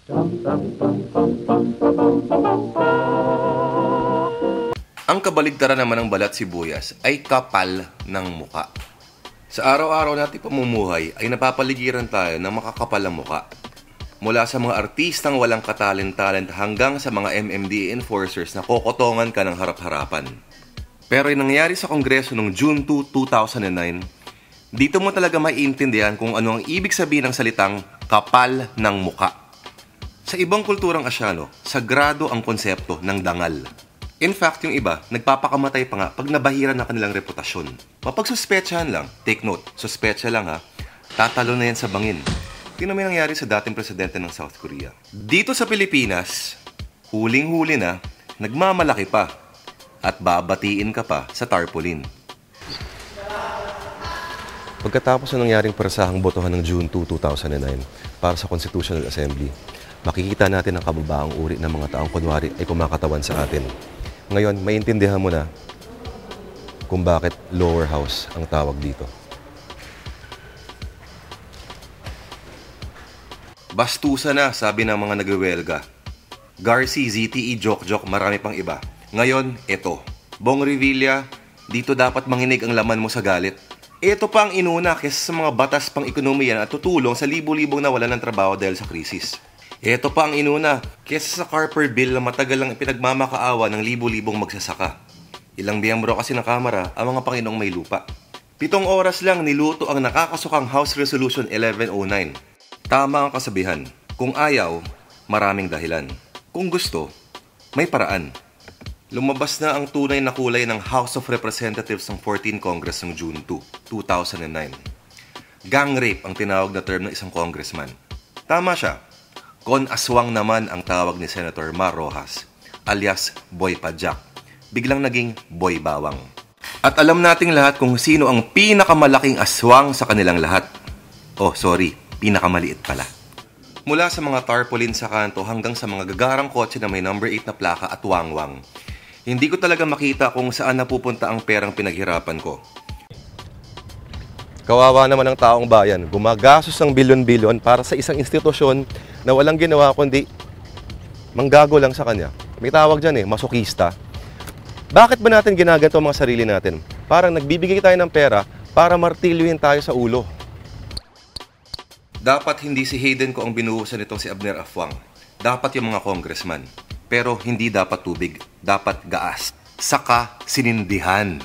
Ang kabaligtaran naman ng balat sibuyas ay kapal ng muka. Sa araw-araw nating pamumuhay ay napapaligiran tayo ng makakapal na muka. Mula sa mga artistang walang katalent-talent hanggang sa mga MMDA enforcers na kokotongan ka ng harap-harapan. Pero yung nangyari sa Kongreso noong June 2, 2009, dito mo talaga maiintindihan kung ano ang ibig sabihin ng salitang kapal ng muka. Sa ibang kulturang Asyano, sagrado ang konsepto ng dangal. In fact, yung iba, nagpapakamatay pa nga pag nabahiran na kanilang reputasyon. Mapagsuspetsahan lang, take note, suspetsa lang ha, tatalo na yan sa bangin. Tingnan mo yung nangyari sa dating presidente ng South Korea. Dito sa Pilipinas, huling-huli na, nagmamalaki pa at babatiin ka pa sa tarpaulin. Pagkatapos ng nangyaring parasahang botohan ng June 2, 2009 para sa Constitutional Assembly, makikita natin ang kababaang uri ng mga taong kunwari ay kumakatawan sa atin. Ngayon, maintindihan mo na kung bakit lower house ang tawag dito. Bastusa na, sabi ng mga nagwewelga. Garci, ZTE, Joke, marami pang iba. Ngayon, ito. Bong Revilla, dito dapat manginig ang laman mo sa galit. Ito pa ang inuna kesa sa mga batas pang ekonomiya at tutulong sa libo-libong nawalan ng trabaho dahil sa krisis. Ito pa ang inuna kesa sa Carper Bill na matagal lang ipinagmamakaawa ng libo-libong magsasaka. Ilang miyembro kasi ng Kamara ang mga Panginoong may lupa. 7 oras lang niluto ang nakakasukang House Resolution 1109. Tama ang kasabihan, kung ayaw, maraming dahilan. Kung gusto, may paraan. Lumabas na ang tunay na kulay ng House of Representatives ng 14th Congress ng June 2, 2009. Gang rape ang tinawag na term ng isang congressman. Tama siya. Kon aswang naman ang tawag ni Senator Mar Rojas, alias Boy Padjak. Biglang naging Boy Bawang. At alam nating lahat kung sino ang pinakamalaking aswang sa kanilang lahat. Oh, sorry, pinakamaliit pala. Mula sa mga tarpaulin sa kanto hanggang sa mga gagarang kotse na may number 8 na plaka at wangwang, hindi ko talaga makita kung saan napupunta ang perang pinaghirapan ko. Kawawa naman ang taong bayan, gumagastos ng bilyon-bilyon para sa isang institusyon na walang ginawa kundi manggago lang sa kanya. May tawag dyan masokista. Bakit ba natin ginaganto ang mga sarili natin? Parang nagbibigay tayo ng pera para martilyuhin tayo sa ulo. Dapat hindi si Hayden ko ang binuhusan nitong si Abner Afwang. Dapat yung mga congressman. Pero hindi dapat tubig, dapat gaas. Saka sinindihan.